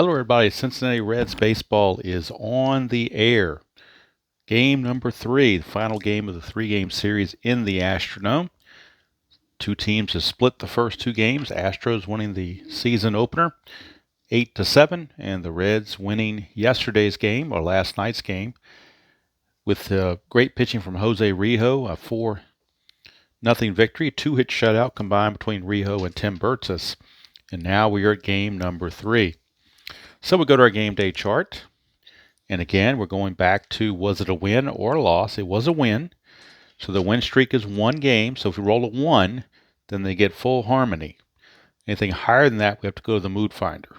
Hello, everybody. Cincinnati Reds baseball is on the air. Game number 3, the final game of the 3-game series in the Astrodome. Two teams have split the first 2 games. Astros winning the season opener 8-7, and the Reds winning yesterday's game, or last night's game, with great pitching from Jose Rijo, a 4-0 victory, 2-hit shutout combined between Rijo and Tim Burtis. And now we are at game number 3. So we go to our game day chart. And again, we're going back to, was it a win or a loss? It was a win. So the win streak is 1 game. So if we roll a 1, then they get full harmony. Anything higher than that, we have to go to the mood finder.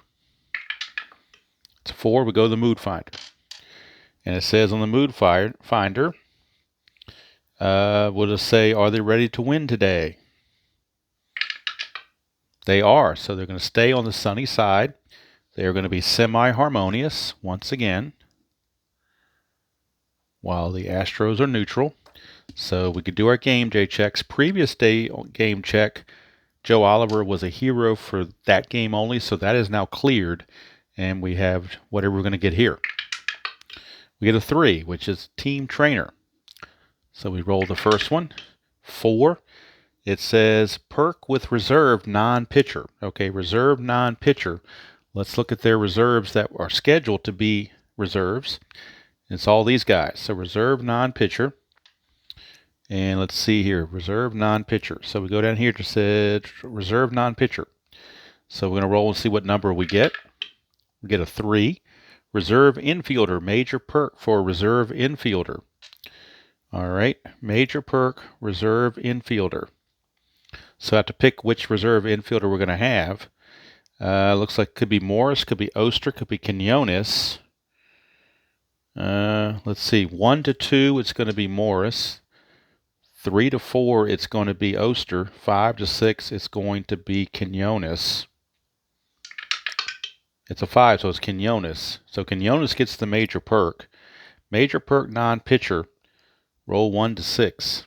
It's a 4, we go to the mood finder. And it says on the mood finder, we'll just say, are they ready to win today? They are. So they're going to stay on the sunny side. They are going to be semi-harmonious once again, while the Astros are neutral. So we could do our game day checks. Previous day game check, Joe Oliver was a hero for that game only, so that is now cleared, and we have whatever we're going to get here. We get a 3, which is team trainer. So we roll the first one, 4. It says perk with reserve non-pitcher. Okay, reserve non-pitcher. Let's look at their reserves that are scheduled to be reserves. It's all these guys. So reserve non-pitcher. And let's see here, reserve non-pitcher. So we go down here to say reserve non-pitcher. So we're going to roll and see what number we get. We get a 3. Reserve infielder, major perk for reserve infielder. All right, major perk, reserve infielder. So I have to pick which reserve infielder we're going to have. Looks like could be Morris, could be Oster, could be Quinones. Let's see, 1 to 2, it's going to be Morris. 3 to 4, it's going to be Oster. 5 to 6, it's going to be Quinones. It's a 5, so it's Quinones. So Quinones gets the major perk. Major perk non-pitcher. Roll 1 to 6.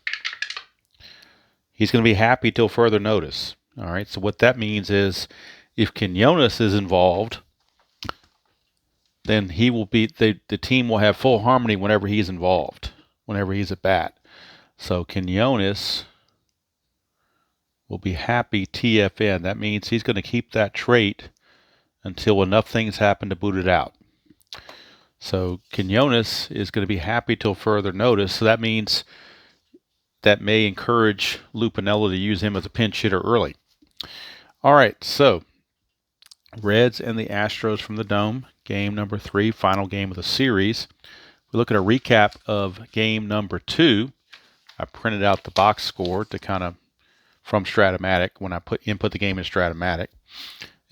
He's going to be happy till further notice. All right, so what that means is if Quinones is involved, then he will be the team will have full harmony whenever he's involved, whenever he's at bat. So Quinones will be happy TFN. That means he's going to keep that trait until enough things happen to boot it out. So Quinones is going to be happy till further notice. So that means that may encourage Lupinello to use him as a pinch hitter early. All right, so Reds and the Astros from the Dome, game number 3, final game of the series. We look at a recap of game number 2. I printed out the box score to kind of from Stratomatic when I input the game in Stratomatic.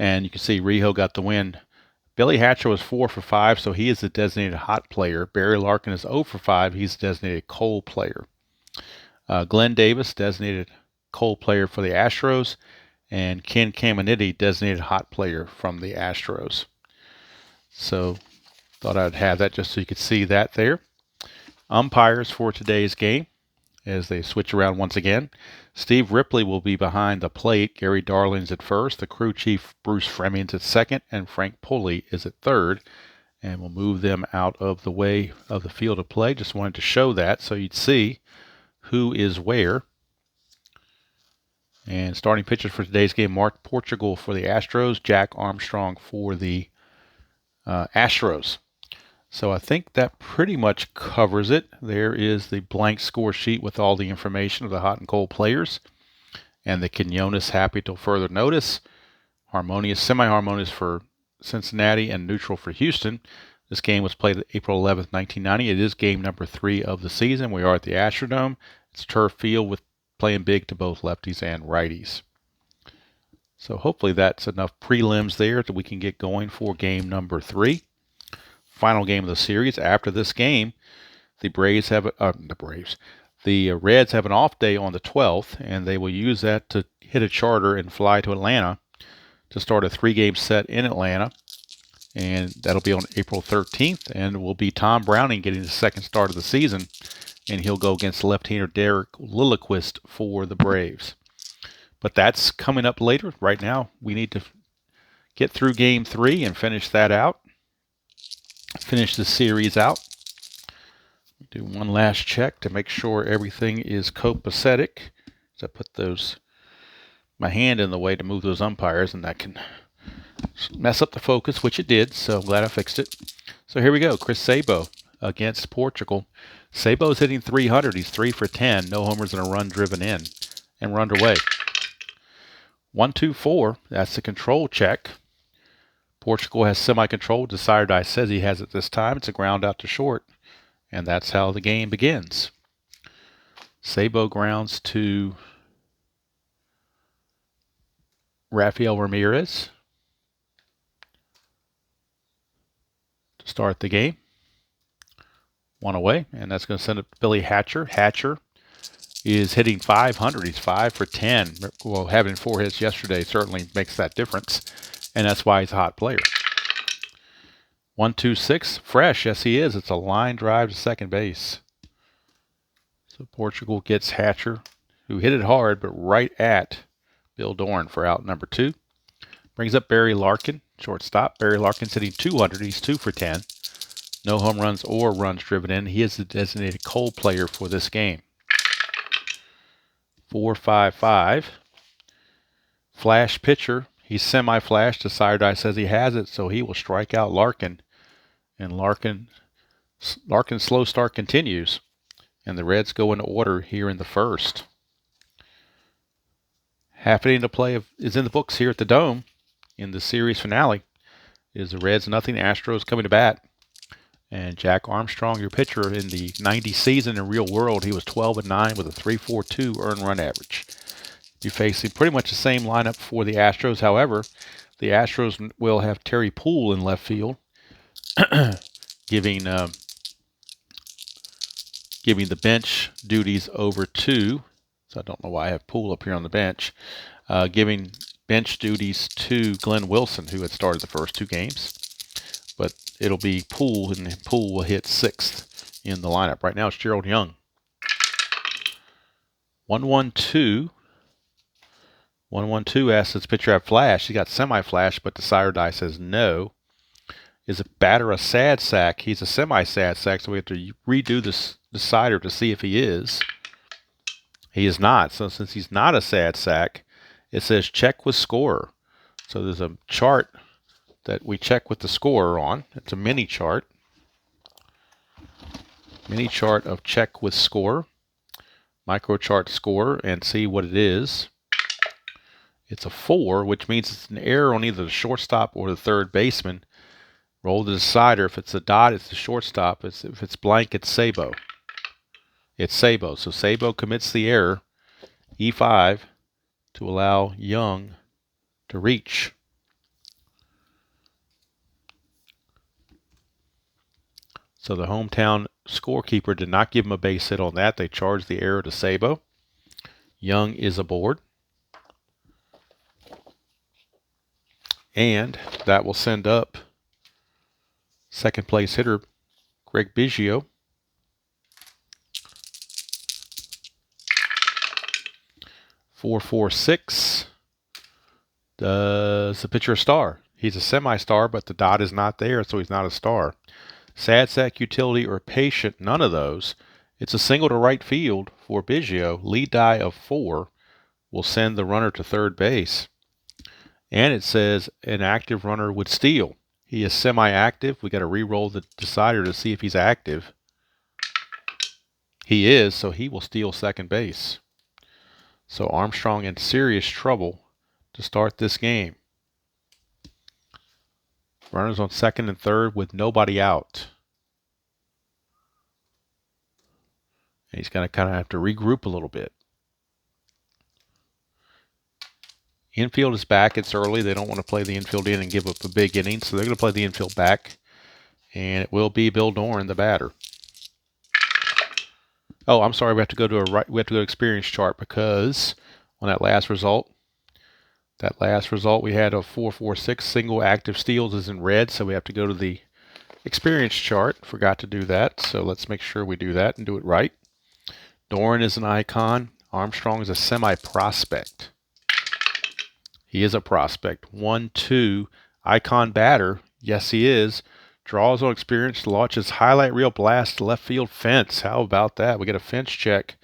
And you can see Rijo got the win. Billy Hatcher was 4 for 5, so he is the designated hot player. Barry Larkin is 0 for 5. He's the designated cold player. Glenn Davis, designated cold player for the Astros. And Ken Caminiti, designated hot player from the Astros. So thought I'd have that just so you could see that there. Umpires for today's game as they switch around once again. Steve Ripley will be behind the plate. Gary Darling's at first. The crew chief, Bruce Freming's at second. And Frank Pulley is at third. And we'll move them out of the way of the field of play. Just wanted to show that so you'd see who is where. And starting pitchers for today's game, Mark Portugal for the Astros, Jack Armstrong for the Astros. So I think that pretty much covers it. There is the blank score sheet with all the information of the hot and cold players. And the Quinones happy till further notice. Harmonious, semi-harmonious for Cincinnati and neutral for Houston. This game was played April 11th, 1990. It is game number 3 of the season. We are at the Astrodome. It's a turf field with playing big to both lefties and righties. So hopefully that's enough prelims there that we can get going for game number 3. Final game of the series. After this game, the Reds have an off day on the 12th, and they will use that to hit a charter and fly to Atlanta to start a 3-game set in Atlanta. And that'll be on April 13th, and it will be Tom Browning getting the second start of the season. And he'll go against left-hander Derek Lilliquist for the Braves. But that's coming up later. Right now, we need to get through game 3 and finish that out. Finish the series out. Do one last check to make sure everything is copacetic. So I put my hand in the way to move those umpires, and that can mess up the focus, which it did, so I'm glad I fixed it. So here we go. Chris Sabo against Portugal. Sabo's hitting 300. He's 3 for 10. No homers and a run driven in. And we're underway. 1-2-4. That's the control check. Portugal has semi-control. Desired Eye says he has it this time. It's a ground out to short. And that's how the game begins. Sabo grounds to Rafael Ramirez to start the game. One away, and that's going to send it to Billy Hatcher. Hatcher is hitting 500. He's 5 for 10. Well, having 4 hits yesterday certainly makes that difference, and that's why he's a hot player. 1-2-6, fresh. Yes, he is. It's a line drive to second base. So Portugal gets Hatcher, who hit it hard, but right at Bill Dorn for out number 2. Brings up Barry Larkin, shortstop. Barry Larkin's hitting 200. He's 2 for 10. No home runs or runs driven in. He is the designated cold player for this game. 4-5-5. Flash pitcher. He's semi-flash. Desired Eye says he has it, so he will strike out Larkin. And Larkin's slow start continues. And the Reds go in order here in the first. Half inning to play is in the books here at the Dome in the series finale. It is the Reds nothing, Astros coming to bat. And Jack Armstrong, your pitcher in the 90 season in real world, he was 12-9 with a 3.42 earned run average. You're facing pretty much the same lineup for the Astros. However, the Astros will have Terry Poole in left field, giving the bench duties over to. So I don't know why I have Poole up here on the bench, giving bench duties to Glenn Wilson, who had started the first 2 games. But it'll be Poole, and Poole will hit 6th in the lineup. Right now it's Gerald Young. 1-1-2. 1-1-2 asks this pitcher have flash. He got semi-flash, but Desired Eye says no. Is a batter a sad sack? He's a semi-sad sack, so we have to redo this decider to see if he is. He is not. So since he's not a sad sack, it says check with scorer. So there's a chart that we check with the scorer on. It's a mini chart. Mini chart of check with scorer. Micro chart scorer and see what it is. It's a 4, which means it's an error on either the shortstop or the third baseman. Roll the decider. If it's a dot, it's the shortstop. If it's blank, it's Sabo. It's Sabo. So Sabo commits the error, E5, to allow Young to reach. So the hometown scorekeeper did not give him a base hit on that. They charged the error to Sabo. Young is aboard. And that will send up second place hitter Greg Biggio. 4-4-6. Does the pitcher a star? He's a semi-star, but the dot is not there, so he's not a star. Sad sack, utility, or patient, none of those. It's a single to right field for Biggio. Lead die of 4 will send the runner to third base. And it says an active runner would steal. He is semi-active. We got to re-roll the decider to see if he's active. He is, so he will steal second base. So Armstrong in serious trouble to start this game. Runners on second and third with nobody out. And he's going to kind of have to regroup a little bit. Infield is back. It's early. They don't want to play the infield in and give up a big inning, so they're going to play the infield back. And it will be Bill Dorn, the batter. Oh, I'm sorry. We have to go to experience chart because on that last result, we had a 4-4-6 single active steals is in red, so we have to go to the experience chart. Forgot to do that, so let's make sure we do that and do it right. Dorn is an icon. Armstrong is a semi-prospect. He is a prospect. 1-2 icon batter. Yes, he is. Draws on experience, launches highlight reel blast to left field fence. How about that? We get a fence check.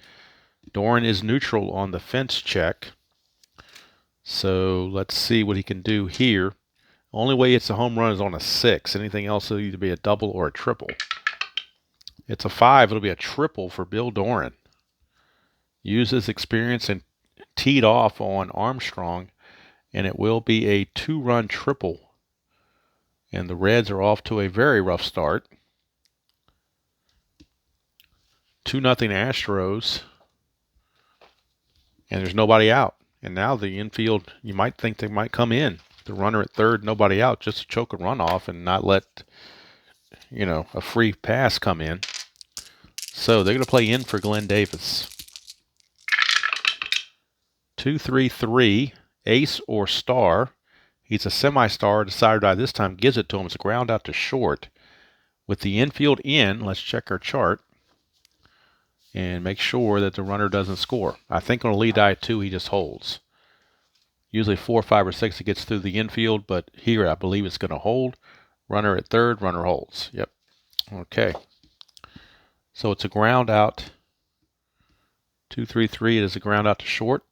Doran is neutral on the fence check. So let's see what he can do here. Only way it's a home run is on a 6. Anything else will either be a double or a triple. It's a 5. It'll be a triple for Bill Doran. Uses experience and teed off on Armstrong, and it will be a 2-run triple. And the Reds are off to a very rough start. 2-0 Astros. And there's nobody out. And now the infield, you might think they might come in. The runner at third, nobody out, just to choke a run off and not let, a free pass come in. So they're going to play in for Glenn Davis. 2-3-3, ace or star. He's a semi-star. Decided by this time gives it to him. It's a ground out to short. With the infield in, let's check our chart and make sure that the runner doesn't score. I think on a lead eye 2, he just holds. Usually 4, 5, or 6, he gets through the infield, but here I believe it's going to hold. Runner at third, runner holds. Yep. Okay. So it's a ground out. 2-3-3, it is a ground out to short.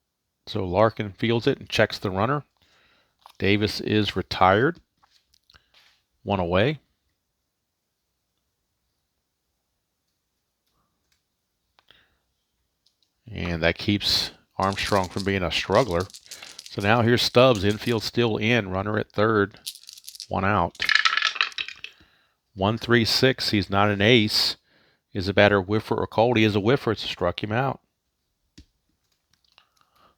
So Larkin fields it and checks the runner. Davis is retired. 1 away. And that keeps Armstrong from being a struggler. So now here's Stubbs, infield still in, runner at third, 1 out. 1-3-6, he's not an ace. Is a batter whiffer or cold? He is a whiffer, it's struck him out.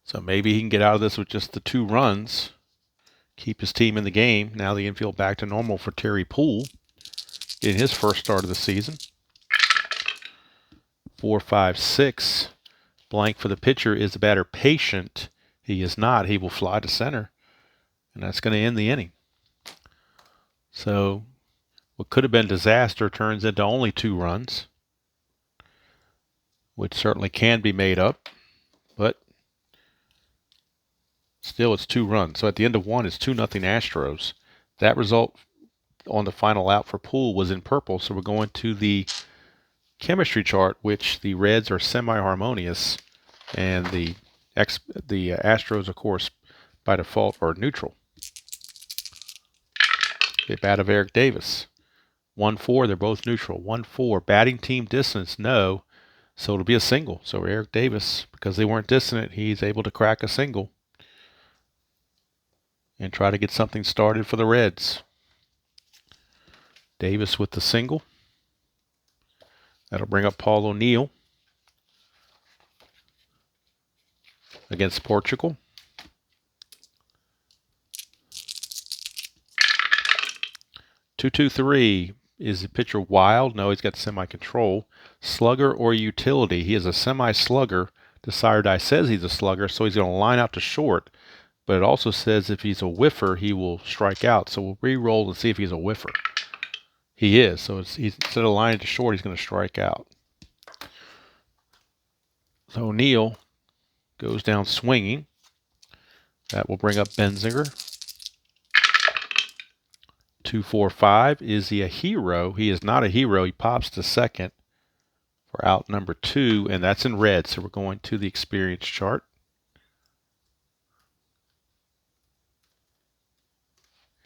So maybe he can get out of this with just the 2 runs. Keep his team in the game. Now the infield back to normal for Terry Poole. Getting his first start of the season. 4-5-6. Blank for the pitcher. Is the batter patient? He is not. He will fly to center. And that's going to end the inning. So what could have been disaster turns into only 2 runs. Which certainly can be made up. But still, it's 2 runs. So at the end of 1, it's 2-0 Astros. That result on the final out for Poole was in purple. So we're going to the chemistry chart, which the Reds are semi-harmonious. And the Astros, of course, by default, are neutral. The bat of Eric Davis. 1-4, they're both neutral. 1-4. Batting team distance, no. So it'll be a single. So Eric Davis, because they weren't dissonant, he's able to crack a single and try to get something started for the Reds. Davis with the single. That'll bring up Paul O'Neill against Portugal. 2-2-3. Is the pitcher wild? No, he's got semi-control. Slugger or utility? He is a semi-slugger. The sire die says he's a slugger, so he's going to line out to short. But it also says if he's a whiffer, he will strike out. So we'll re-roll and see if he's a whiffer. He is. So instead of lining to short, he's going to strike out. So O'Neill goes down swinging. That will bring up Benzinger. 2-4-5. Is he a hero? He is not a hero. He pops to second for out number 2, and that's in red. So we're going to the experience chart.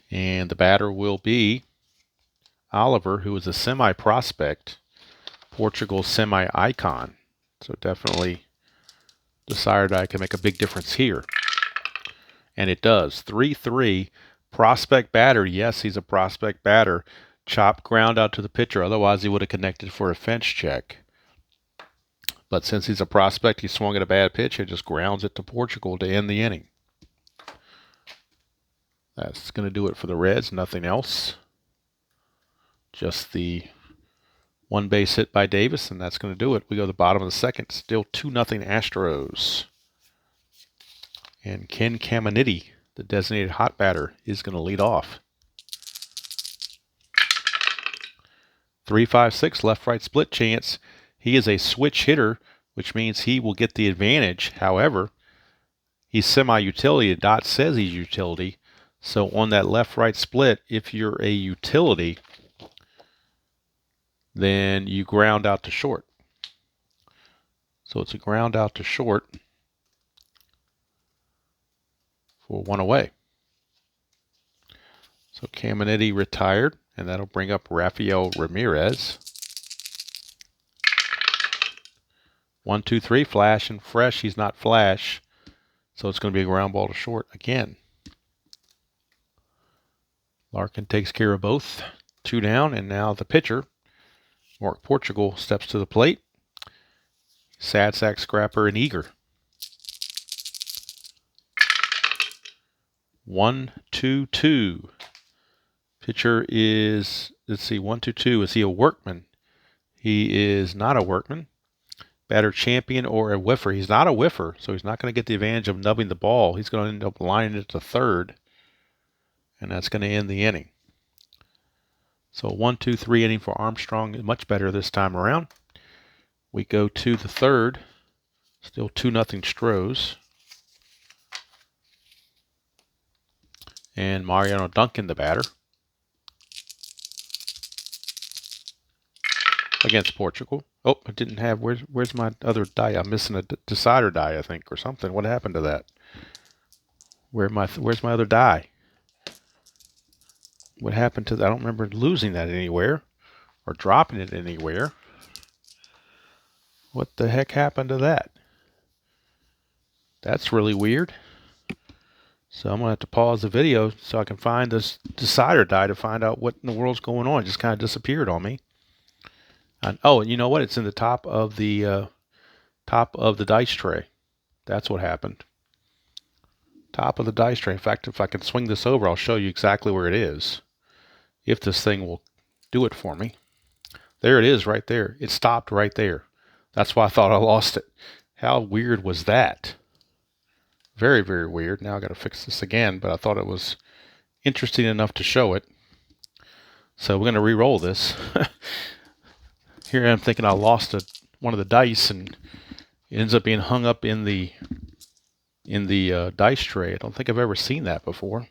And the batter will be Oliver, who is a semi-prospect, Portugal's semi-icon. So definitely decided I can make a big difference here. And it does. 3-3. Prospect batter. Yes, he's a prospect batter. Chop ground out to the pitcher. Otherwise, he would have connected for a fence check. But since he's a prospect, he swung at a bad pitch and just grounds it to Portugal to end the inning. That's going to do it for the Reds. Nothing else. Just the 1 base hit by Davis, and that's going to do it. We go to the bottom of the second. Still 2-0 Astros. And Ken Caminiti, the designated hot batter, is going to lead off. 3-5-6 left-right split chance. He is a switch hitter, which means he will get the advantage. However, he's semi-utility. The dot says he's utility. So on that left-right split, if you're a utility, then you ground out to short. So it's a ground out to short for 1 away. So Caminiti retired, and that'll bring up Rafael Ramirez. 1, 2, 3, flash and fresh. He's not flash, so it's going to be a ground ball to short again. Larkin takes care of both. 2 down, and now the pitcher, Mark Portugal, steps to the plate. Sad sack, scrapper, and eager. 1, 2, 2. Pitcher is, let's see, 1, 2, 2. Is he a workman? He is not a workman. Batter champion or a whiffer. He's not a whiffer, so he's not going to get the advantage of nubbing the ball. He's going to end up lining it to third, and that's going to end the inning. So 1, 2, 3 inning for Armstrong. Much better this time around. We go to the third. Still 2-0 Stros. And Mariano Duncan, the batter, against Portugal. Oh, I didn't have, where's my other die? I'm missing a decider die, I think, or something. What happened to that? Where's my other die? What happened to that? I don't remember losing that anywhere or dropping it anywhere. What the heck happened to that? That's really weird. So I'm going to have to pause the video so I can find this decider die to find out what in the world's going on. It just kind of disappeared on me. And, oh, and you know what? It's in the top of the dice tray. That's what happened. Top of the dice tray. In fact, if I can swing this over, I'll show you exactly where it is. If this thing will do it for me. There it is right there. It stopped right there. That's why I thought I lost it. How weird was that? Very, very weird. Now I got to fix this again, but I thought it was interesting enough to show it. So we're going to re-roll this. Here I'm thinking I lost one of the dice, and it ends up being hung up in the dice tray. I don't think I've ever seen that before.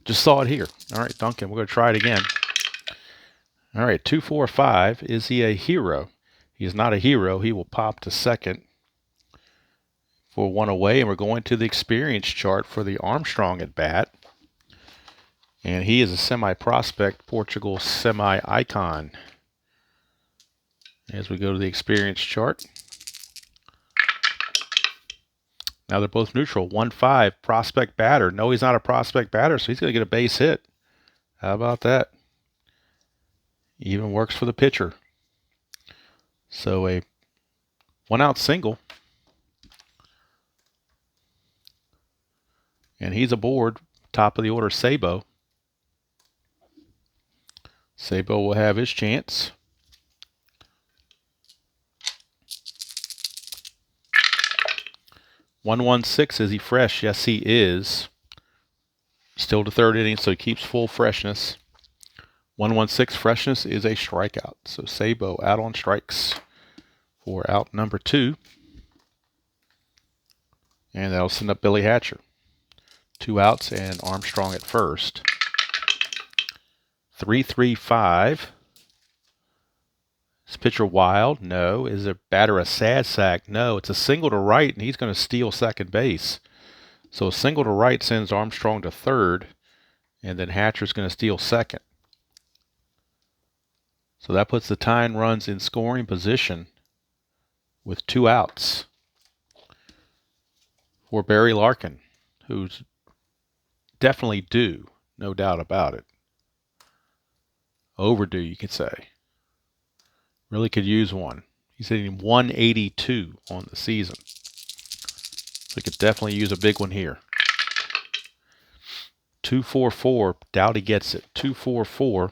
Just saw it here. All right, Duncan, we're going to try it again. All right, 2, 4, 5. Is he a hero? He is not a hero. He will pop to second for 1 away, and we're going to the experience chart for the Armstrong at bat. And he is a semi-prospect, Portugal semi-icon. As we go to the experience chart. Now they're both neutral. 1-5, prospect batter. No, he's not a prospect batter, so he's going to get a base hit. How about that? Even works for the pitcher. So a 1-out single. And he's aboard. Top of the order, Sabo. Sabo will have his chance. (1-1-6). Is he fresh? Yes, he is. Still to third inning, so he keeps full freshness. 1-1-6 freshness is a strikeout. So Sabo out on strikes for out number 2. And that'll send up Billy Hatcher. 2 outs and Armstrong at first. 3-3-5. Is pitcher wild? No. Is the batter a sad sack? No. It's a single to right, and he's going to steal second base. So a single to right sends Armstrong to third, and then Hatcher's going to steal second. So that puts the tying runs in scoring position with 2 outs for Barry Larkin, who's definitely due, no doubt about it. Overdue, you could say. Really could use one. He's hitting 182 on the season. So he could definitely use a big one here. 2-4-4. Doubt he gets it. 2-4-4. Well,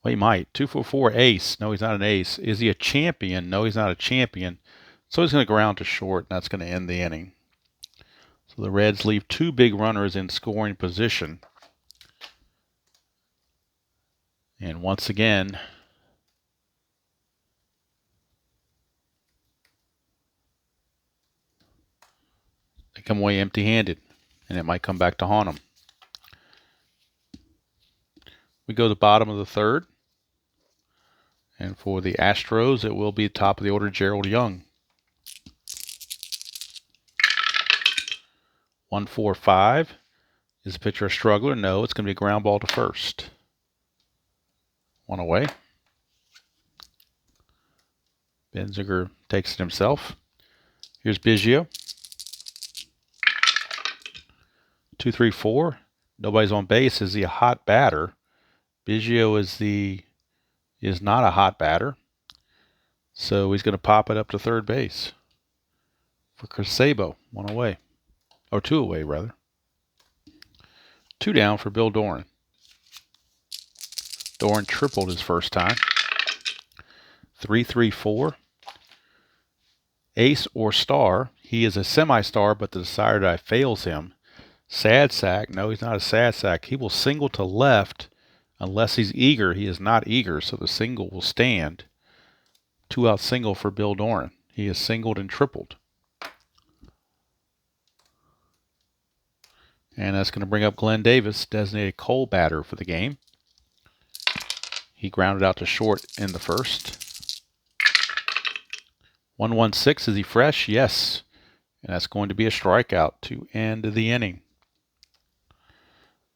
he might. 2-4-4 ace. No, he's not an ace. Is he a champion? No, he's not a champion. So he's going to ground to short, and that's going to end the inning. So the Reds leave 2 big runners in scoring position. And once again, they come away empty-handed, and it might come back to haunt them. we go to the bottom of the third. And for the Astros, it will be top of the order, Gerald Young. 1-4-5. Is the pitcher a struggler? No, it's going to be a ground ball to first. One away. Benziger takes it himself. Here's Biggio. 2-3-4. Nobody's on base. Is he a hot batter? Biggio is not a hot batter. So he's going to pop it up to third base for Casabo. One away. Or two away, rather. Two down for Bill Doran. Doran tripled his first time. 3-3-4. Ace or star. He is a semi-star, but the desired die fails him. Sad sack. No, he's not a sad sack. He will single to left unless he's eager. He is not eager, so the single will stand. 2-out single for Bill Doran. He is singled and tripled. And that's going to bring up Glenn Davis, designated Cole batter for the game. He grounded out to short in the first. 1-1-6. Is he fresh? Yes. And that's going to be a strikeout to end the inning.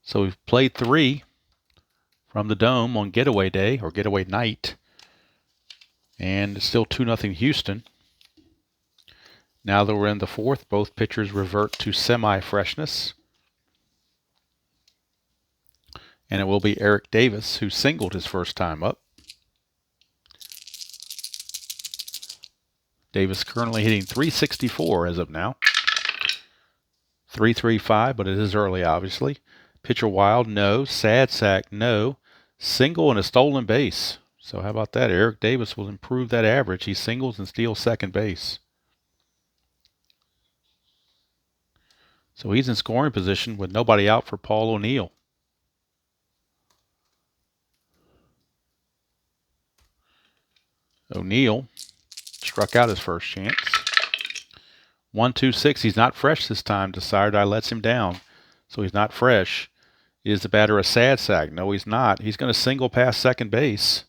So we've played 3 from the Dome on getaway day or getaway night. And it's still 2-0 Houston. Now that we're in the fourth, both pitchers revert to semi-freshness. And it will be Eric Davis, who singled his first time up. Davis currently hitting .364 as of now. 3-3-5, but it is early, obviously. Pitcher wild, no. Sad sack, no. Single and a stolen base. So how about that? Eric Davis will improve that average. He singles and steals second base. So he's in scoring position with nobody out for Paul O'Neill. O'Neill struck out his first chance. 1-2-6. He's not fresh this time. Desired I lets him down. So he's not fresh. Is the batter a sad sack? No, he's not. He's going to single past second base.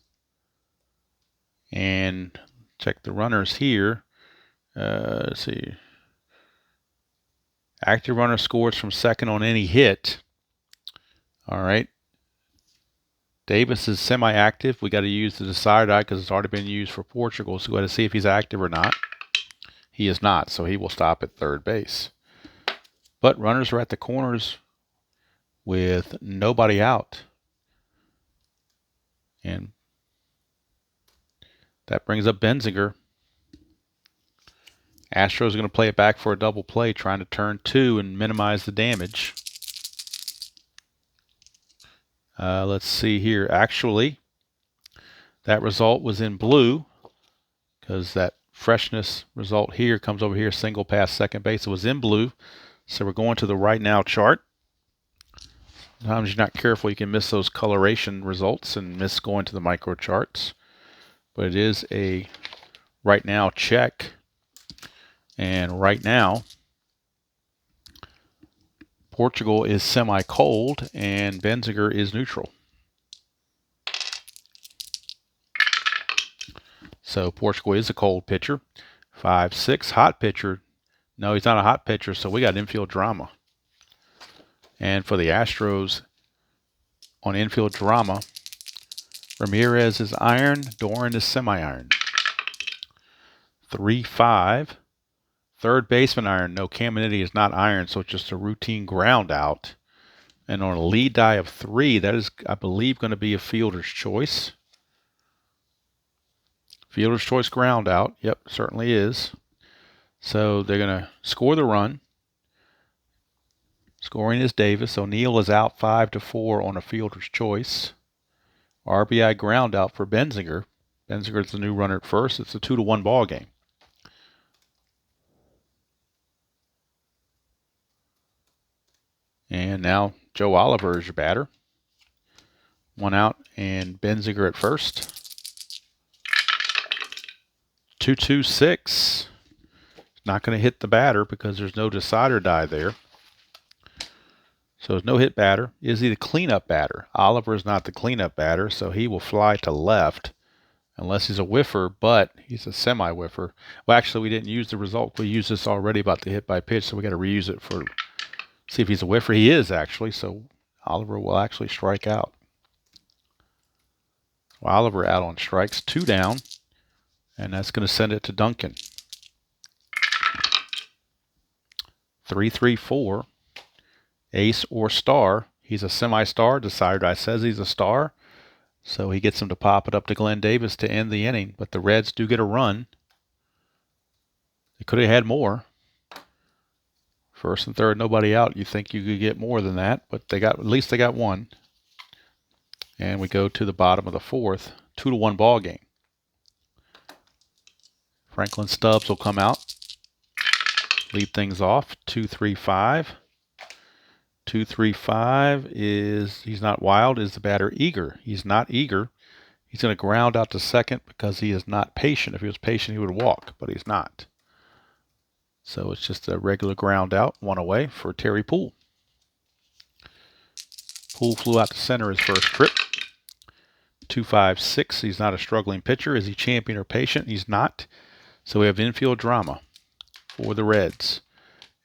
And check the runners here. Let's see. Active runner scores from second on any hit. All right. Davis is semi-active. We got to use the desired eye because it's already been used for Portugal. So we got to see if he's active or not. He is not, so he will stop at third base. But runners are at the corners with nobody out. And that brings up Benziger. Astros are going to play it back for a double play, trying to turn 2 and minimize the damage. Let's see here. Actually, that result was in blue because that freshness result here comes over here, single past second base. It was in blue. So we're going to the right now chart. Sometimes you're not careful, you can miss those coloration results and miss going to the micro charts. But it is a right now check. And right now, Portugal is semi-cold and Benziger is neutral. So Portugal is a cold pitcher. 5-6, hot pitcher. No, he's not a hot pitcher, so we got infield drama. And for the Astros, on infield drama, Ramirez is iron, Doran is semi-iron. 3-5. Third baseman iron. No, Caminiti is not iron, so it's just a routine ground out. And on a lead die of 3, that is, I believe, going to be a fielder's choice. Fielder's choice ground out. Yep, certainly is. So they're going to score the run. Scoring is Davis. O'Neill is out 5-4 on a fielder's choice. RBI ground out for Benziger. Benziger is the new runner at first. It's a 2-1 ball game. And now Joe Oliver is your batter. 1 out and Benziger at first. 2-2-6. Not going to hit the batter because there's no decider die there. So there's no hit batter. Is he the cleanup batter? Oliver is not the cleanup batter, so he will fly to left unless he's a whiffer, but he's a semi-whiffer. Well, actually, we didn't use the result. We used this already about the hit by pitch, so we got to reuse it for see if he's a whiffer. He is actually, so Oliver will actually strike out. Well, Oliver out on strikes, 2 down, and that's going to send it to Duncan. 3-3-4. Ace or star. He's a semi-star. Decider says he's a star. So he gets him to pop it up to Glenn Davis to end the inning. But the Reds do get a run. They could have had more. First and third, nobody out. You think you could get more than that, but at least they got one. And we go to the bottom of the fourth. 2-1 ball game. Franklin Stubbs will come out. Lead things off. 2-3-5. 2-3-5 is, he's not wild. Is the batter eager? He's not eager. He's going to ground out to second because he is not patient. If he was patient, he would walk, but he's not. So it's just a regular ground out, 1 away for Terry Poole. Poole flew out to center his first trip. 2-5-6. He's not a struggling pitcher. Is he champion or patient? He's not. So we have infield drama for the Reds.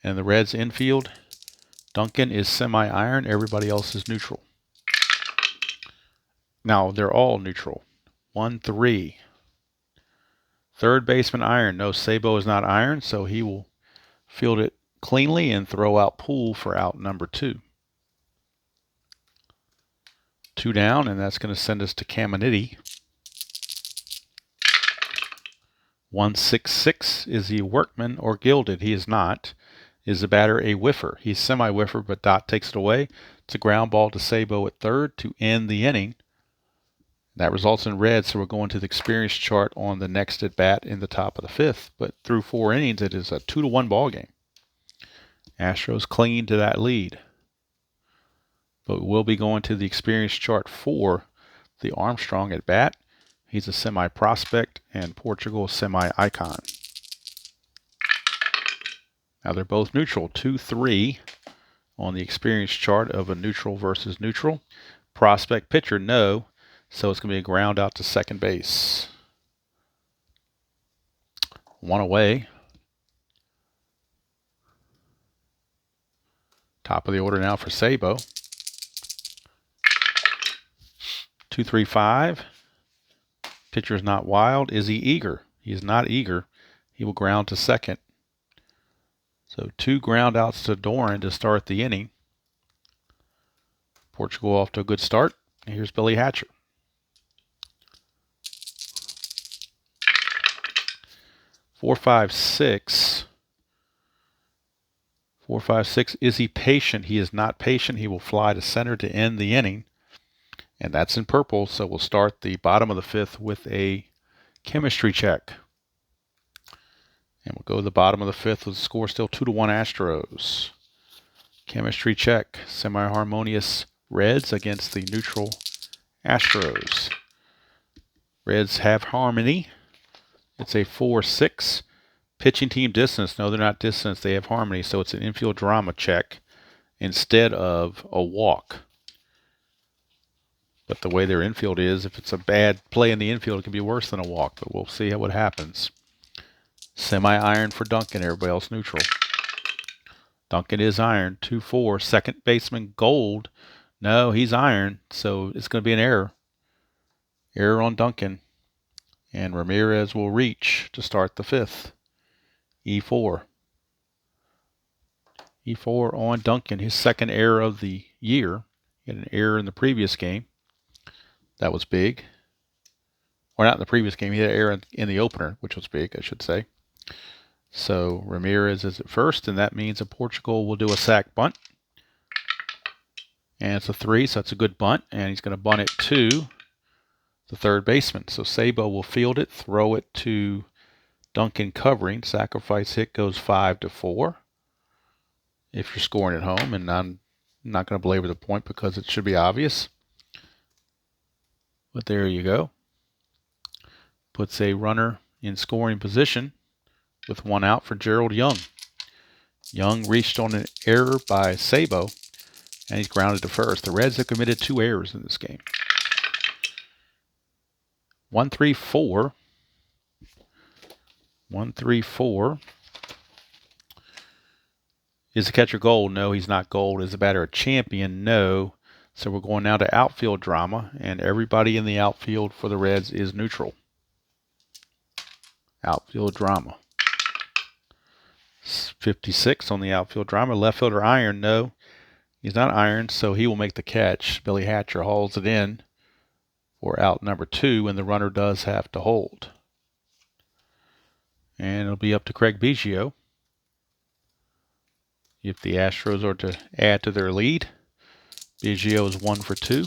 And the Reds infield, Duncan is semi-iron. Everybody else is neutral. Now, they're all neutral. 1-3. Third baseman iron. No, Sabo is not iron, so he will field it cleanly and throw out Poole for out number 2. 2 down, and that's going to send us to Caminiti. 1-6-6. Is he workman or gilded? He is not. Is the batter a whiffer? He's semi-whiffer, but Dot takes it away. It's a ground ball to Sabo at third to end the inning. That results in red, so we're going to the experience chart on the next at bat in the top of the 5th. But through 4 innings, it is a 2-1 ball game. Astros clinging to that lead. But we'll be going to the experience chart for the Armstrong at bat. He's a semi-prospect and Portugal semi-icon. Now they're both neutral, 2-3 on the experience chart of a neutral versus neutral. Prospect pitcher, no. So it's going to be a ground out to second base. 1 away. Top of the order now for Sabo. 2-3-5. Pitcher is not wild. Is he eager? He is not eager. He will ground to second. So 2 ground outs to Doran to start the inning. Portugal off to a good start. Here's Billy Hatcher. 4-5-6. 4-5-6. Is he patient? He is not patient. He will fly to center to end the inning. And that's in purple, so we'll start the bottom of the 5th with a chemistry check. And we'll go to the bottom of the 5th with the score still 2-1 Astros. Chemistry check. Semi-harmonious Reds against the neutral Astros. Reds have harmony. It's a 4-6. Pitching team distance. No, they're not distance. They have harmony, so it's an infield drama check instead of a walk. But the way their infield is, if it's a bad play in the infield, it can be worse than a walk. But we'll see what happens. Semi-iron for Duncan. Everybody else neutral. Duncan is iron. 2-4. Second baseman Gold. No, he's iron. So it's going to be an error. Error on Duncan. And Ramirez will reach to start the 5th. E4. E4 on Duncan. His second error of the year. He had an error in the previous game. That was big. Or not in the previous game. He had an error in the opener, which was big, I should say. So Ramirez is at first, and that means that Portugal will do a sac bunt. And it's a 3, so that's a good bunt. And he's going to bunt it to the third baseman. So Sabo will field it, throw it to Duncan covering. Sacrifice hit goes 5-4. If you're scoring at home, and I'm not going to belabor the point because it should be obvious. But there you go. Puts a runner in scoring position with 1 out for Gerald Young. Young reached on an error by Sabo. And he's grounded to first. The Reds have committed 2 errors in this game. 1-3-4. 1-3-4. Is the catcher gold? No, he's not gold. Is the batter a champion? No. So we're going now to outfield drama, and everybody in the outfield for the Reds is neutral. Outfield drama. 56 on the outfield drama. Left fielder iron? No, he's not iron, so he will make the catch. Billy Hatcher hauls it in for out number 2, and the runner does have to hold. And it'll be up to Craig Biggio if the Astros are to add to their lead. Biggio is 1 for 2.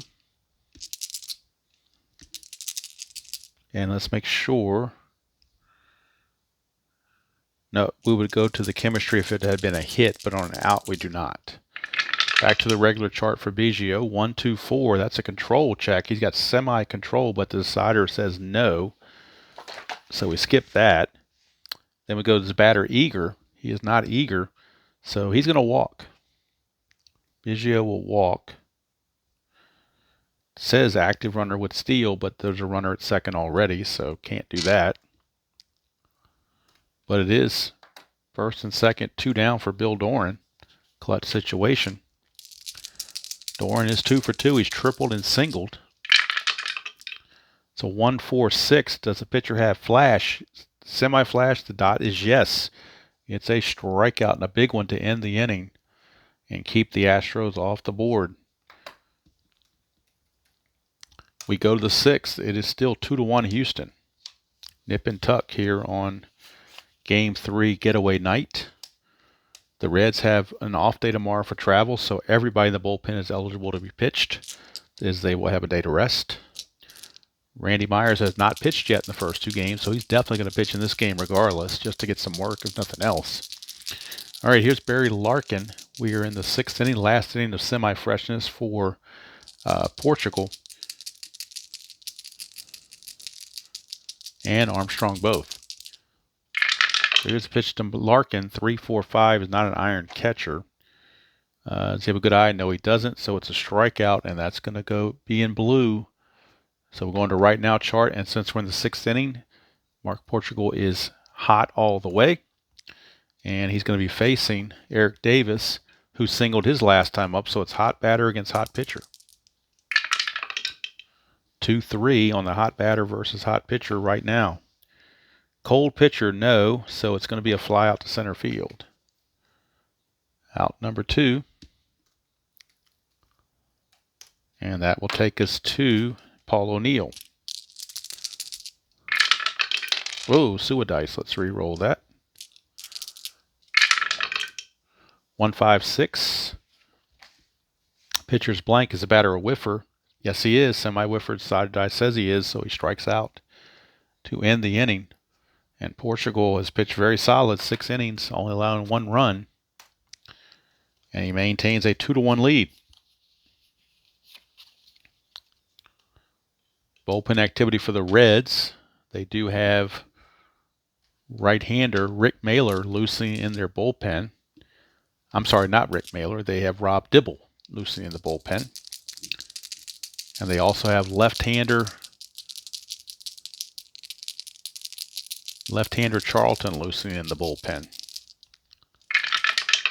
And let's make sure. No, we would go to the chemistry if it had been a hit, but on an out we do not. Back to the regular chart for Biggio. 1-2-4. That's a control check. He's got semi-control, but the decider says no. So we skip that. Then we go to the batter eager. He is not eager, so he's going to walk. Biggio will walk. It says active runner would steal, but there's a runner at second already, so can't do that. But it is first and second, 2 down for Bill Doran. Clutch situation. Doran is 2 for 2. He's tripled and singled. It's a 1-4-6. Does the pitcher have flash? Semi-flash? The dot is yes. It's a strikeout and a big one to end the inning and keep the Astros off the board. We go to the 6th. It is still 2-1 Houston. Nip and tuck here on Game 3 getaway night. The Reds have an off day tomorrow for travel, so everybody in the bullpen is eligible to be pitched, as they will have a day to rest. Randy Myers has not pitched yet in the first 2 games, so he's definitely going to pitch in this game regardless, just to get some work if nothing else. All right, here's Barry Larkin. We are in the 6th inning, last inning of semi-freshness for Portugal and Armstrong both. Here's a pitch to Larkin. 3-4-5 is not an iron catcher. Does he have a good eye? No, he doesn't. So it's a strikeout, and that's going to be in blue. So we're going to right now chart, and since we're in the 6th inning, Mark Portugal is hot all the way, and he's going to be facing Eric Davis, who singled his last time up. So it's hot batter against hot pitcher. 2-3 on the hot batter versus hot pitcher right now. Cold pitcher, no, so it's going to be a fly out to center field. Out number 2. And that will take us to Paul O'Neill. Whoa, Suadice. Let's re-roll that. 1-5-6. Pitcher's blank. Is the batter a whiffer? Yes, he is. Semi-whiffer. Suadice says he is, so he strikes out to end the inning. And Portugal has pitched very solid, 6 innings, only allowing 1 run. And he maintains a 2-1 lead. Bullpen activity for the Reds. They do have right-hander Rick Mailer loosely in their bullpen. I'm sorry, not Rick Mailer. They have Rob Dibble loosely in the bullpen. And they also have left-hander Charlton loosely in the bullpen.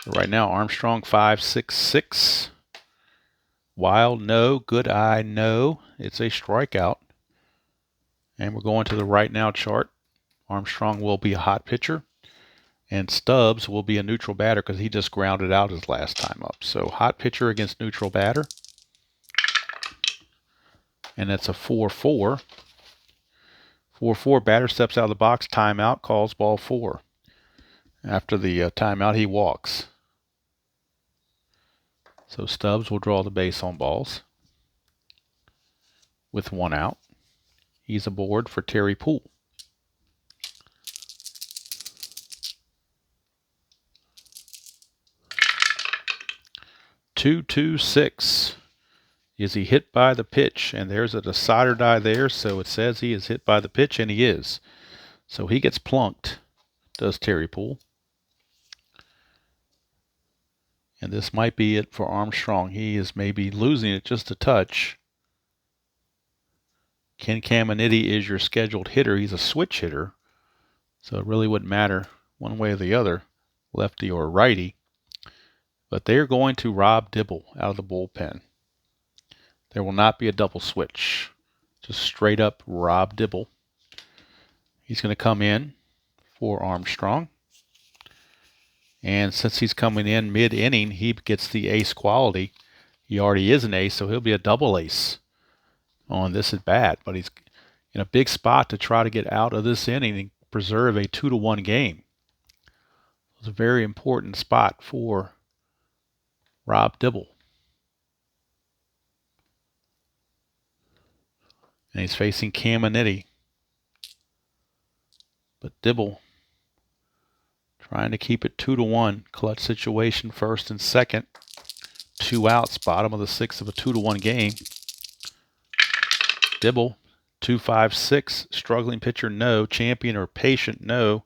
Right now, Armstrong 5-6-6. Wild, no. Good eye, no. It's a strikeout. And we're going to the right now chart. Armstrong will be a hot pitcher. And Stubbs will be a neutral batter because he just grounded out his last time up. So hot pitcher against neutral batter. And that's a 4-4. 4-4, batter steps out of the box, timeout, calls ball 4. After the timeout, he walks. So Stubbs will draw the base on balls with 1 out. He's aboard for Terry Poole. 2-2-6. Is he hit by the pitch? And there's a decider die there, so it says he is hit by the pitch, and he is. So he gets plunked, does Terry Poole. And this might be it for Armstrong. He is maybe losing it just a touch. Ken Caminiti is your scheduled hitter. He's a switch hitter, so it really wouldn't matter one way or the other, lefty or righty. But they're going to Rob Dibble out of the bullpen. There will not be a double switch. Just straight up Rob Dibble. He's going to come in for Armstrong. And since he's coming in mid-inning, he gets the ace quality. He already is an ace, so he'll be a double ace on this at bat. But he's in a big spot to try to get out of this inning and preserve a 2-1 game. It's a very important spot for Rob Dibble. And he's facing Caminiti. But Dibble trying to keep it 2-1. Clutch situation first and second. 2 outs, bottom of the 6th of a 2-1 game. Dibble, 2-5-6. Struggling pitcher, no. Champion or patient, no.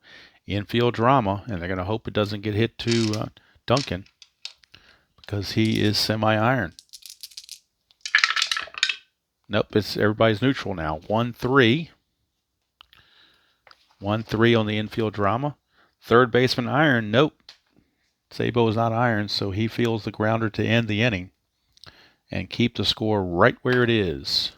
Infield drama, and they're going to hope it doesn't get hit to Duncan because he is semi-iron. Nope, it's everybody's neutral now. 1-3. 1-3 on the infield drama. Third baseman iron, nope. Sabo is not iron, so he feels the grounder to end the inning and keep the score right where it is.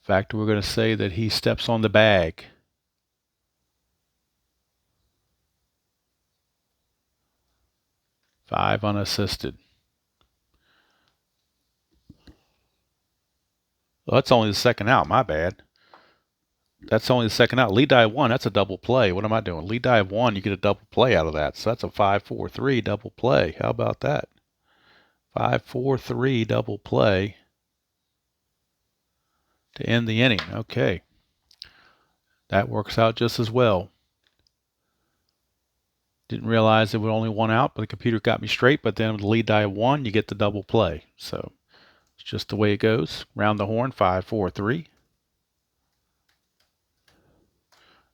In fact, we're going to say that he steps on the bag. Five unassisted. Well, that's only the second out. My bad. That's only the second out. Lead dive 1, that's a double play. What am I doing? Lead dive 1, you get a double play out of that. So that's a 5-4-3 double play. How about that? 5-4-3 double play to end the inning. Okay. That works out just as well. Didn't realize it was only 1 out, but the computer got me straight. But then with the lead dive 1, you get the double play. So it's just the way it goes. Round the horn, 5-4-3.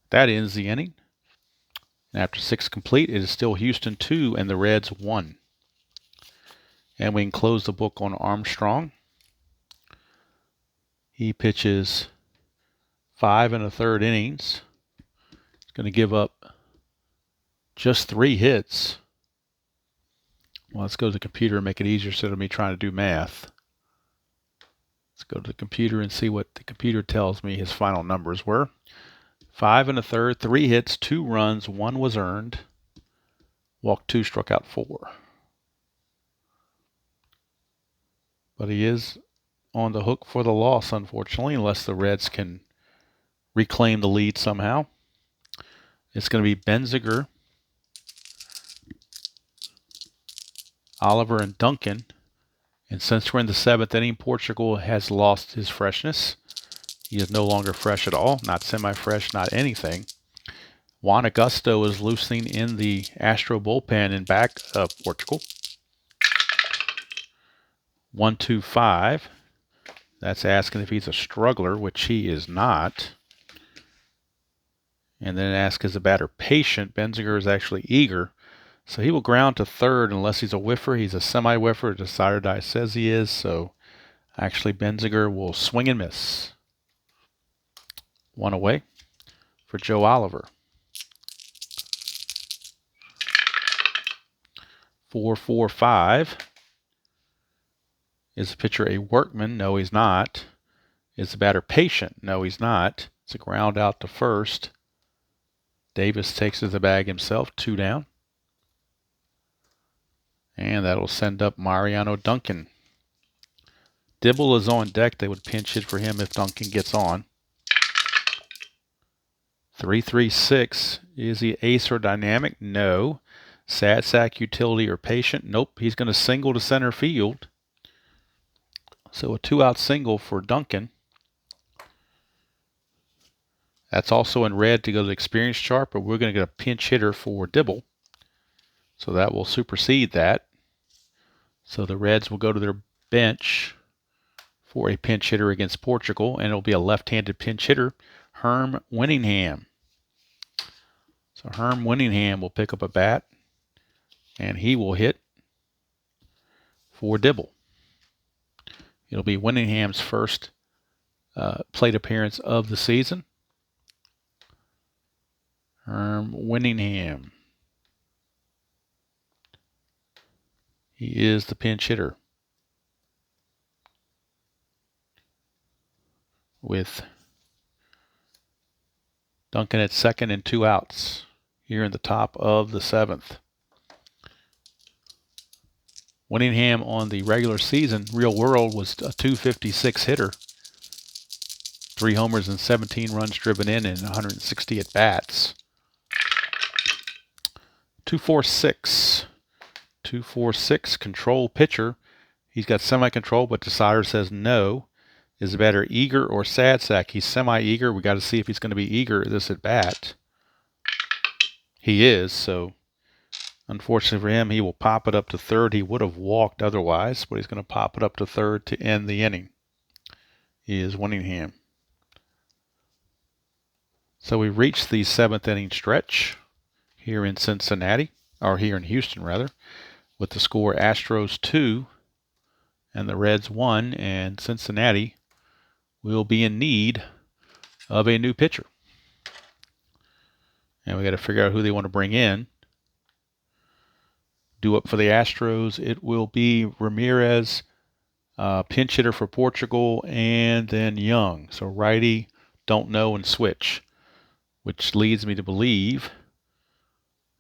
That ends the inning. And after 6 complete, it is still Houston 2 and the Reds 1. And we can close the book on Armstrong. He pitches 5 1/3 innings. He's going to give up just 3 hits. Well, let's go to the computer and make it easier instead of me trying to do math. Let's go to the computer and see what the computer tells me his final numbers were. 5 1/3, 3 hits, 2 runs, 1 was earned. Walked 2, struck out 4. But he is on the hook for the loss, unfortunately, unless the Reds can reclaim the lead somehow. It's going to be Benziger, Oliver, and Duncan. And since we're in the 7th inning, Portugal has lost his freshness. He is no longer fresh at all, not semi-fresh, not anything. Juan Augusto is loosening in the Astro bullpen in back of Portugal. 1-2-5. That's asking if he's a struggler, which he is not. And then ask, is the batter patient? Benziger is actually eager. So he will ground to third unless he's a whiffer. He's a semi-whiffer. Decider die says he is. So actually Benziger will swing and miss. 1 away for Joe Oliver. 4-4-5. Is the pitcher a workman? No, he's not. Is the batter patient? No, he's not. It's a ground out to first. Davis takes to the bag himself, 2 down. And that'll send up Mariano Duncan. Dibble is on deck. They would pinch hit for him if Duncan gets on. 3-3-6. Is he ace or dynamic? No. Sad sack, utility, or patient? Nope. He's going to single to center field. So a 2-out single for Duncan. That's also in red to go to the experience chart, but we're going to get a pinch hitter for Dibble. So that will supersede that. So the Reds will go to their bench for a pinch hitter against Portugal, and it'll be a left-handed pinch hitter, Herm Winningham. So Herm Winningham will pick up a bat, and he will hit for Dibble. It'll be Winningham's first plate appearance of the season. Herm Winningham. He is the pinch hitter, with Duncan at second and 2 outs here in the top of the 7th. Winningham on the regular season, real world, was a .256 hitter. 3 homers and 17 runs driven in and 160 at bats. 246. 246, control pitcher. He's got semi-control, but decider says no. Is the batter eager or sad sack? He's semi-eager. We got to see if he's going to be eager this at bat. He is, so unfortunately for him, he will pop it up to third. He would have walked otherwise, but he's going to pop it up to third to end the inning. He is Winningham. So we reached the 7th inning stretch here in Cincinnati, or here in Houston rather, with the score Astros 2 and the Reds 1, and Cincinnati will be in need of a new pitcher. And we got to figure out who they want to bring in. Due up for the Astros, it will be Ramirez, pinch hitter for Portugal, and then Young. So righty, don't know, and switch. Which leads me to believe,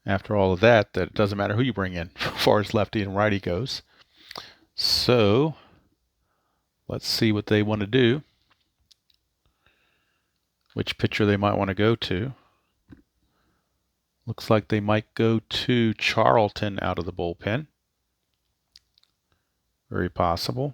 after all of that, that it doesn't matter who you bring in as far as lefty and righty goes. So let's see what they want to do. Which pitcher they might want to go to. Looks like they might go to Charlton out of the bullpen. Very possible.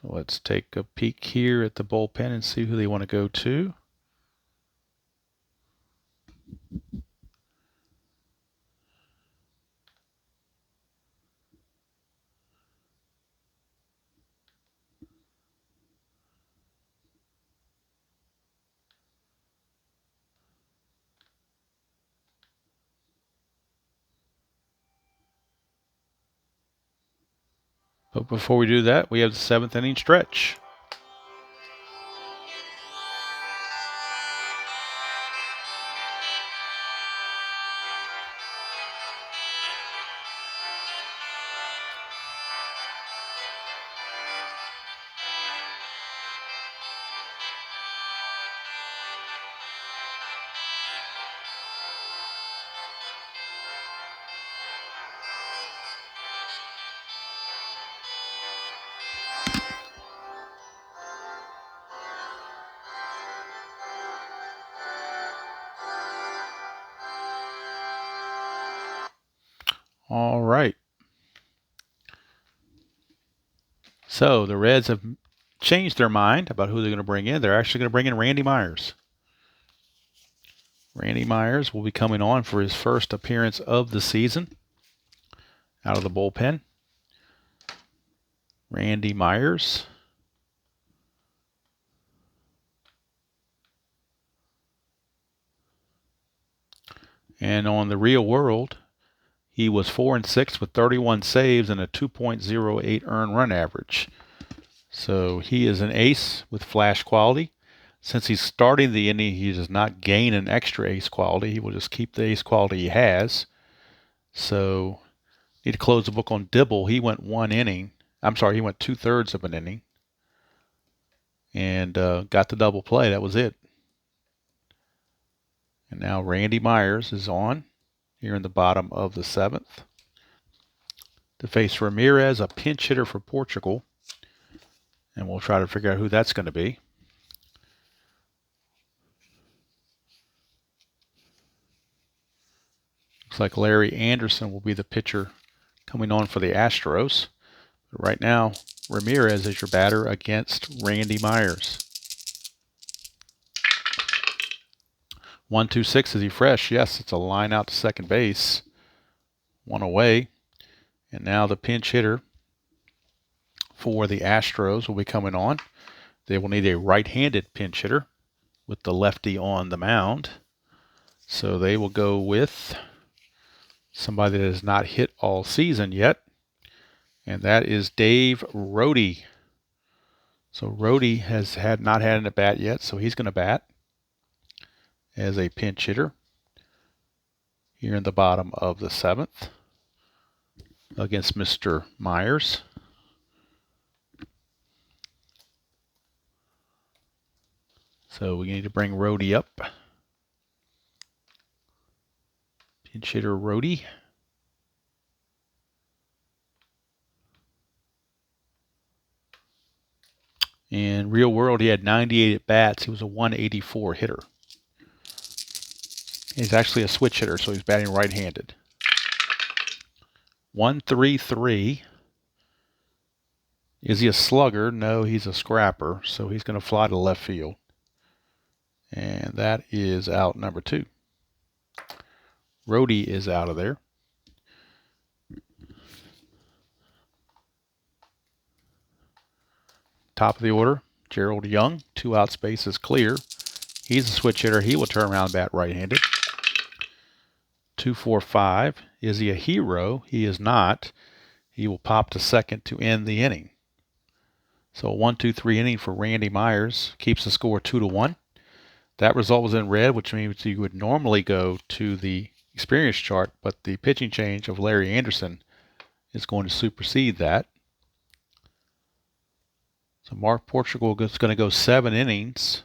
So let's take a peek here at the bullpen and see who they want to go to. But before we do that, we have the 7th inning stretch. All right. So the Reds have changed their mind about who they're going to bring in. They're actually going to bring in Randy Myers. Randy Myers will be coming on for his first appearance of the season out of the bullpen. Randy Myers. And on the real world, he was 4-6 with 31 saves and a 2.08 earned run average. So he is an ace with flash quality. Since he's starting the inning, he does not gain an extra ace quality. He will just keep the ace quality he has. So need to close the book on Dibble. He went 1 inning. I'm sorry, he went 2/3 of an inning. And got the double play. That was it. And now Randy Myers is on here in the bottom of the 7th to face Ramirez, a pinch hitter for Portugal. And we'll try to figure out who that's going to be. Looks like Larry Anderson will be the pitcher coming on for the Astros. But right now, Ramirez is your batter against Randy Myers. 1-2-6, is he fresh? Yes, it's a line out to second base. One away. And now the pinch hitter for the Astros will be coming on. They will need a right-handed pinch hitter with the lefty on the mound. So they will go with somebody that has not hit all season yet, and that is Dave Rohde. So Rohde has not had an at-bat yet, so he's going to bat as a pinch hitter here in the bottom of the 7th against Mr. Myers. So we need to bring Rohde up. Pinch hitter Rohde. In real world, he had 98 at-bats. He was a 184 hitter. He's actually a switch hitter, so he's batting right-handed. 1-3-3. Is he a slugger? No, he's a scrapper, so he's going to fly to left field. And that is out number 2. Rohde is out of there. Top of the order, Gerald Young. 2 outs, base is clear. He's a switch hitter. He will turn around and bat right-handed. 2-4-5. Is he a hero? He is not. He will pop to second to end the inning. So a 1-2-3 inning for Randy Myers. Keeps the score 2-1. That result was in red, which means you would normally go to the experience chart, but the pitching change of Larry Anderson is going to supersede that. So Mark Portugal is going to go 7 innings.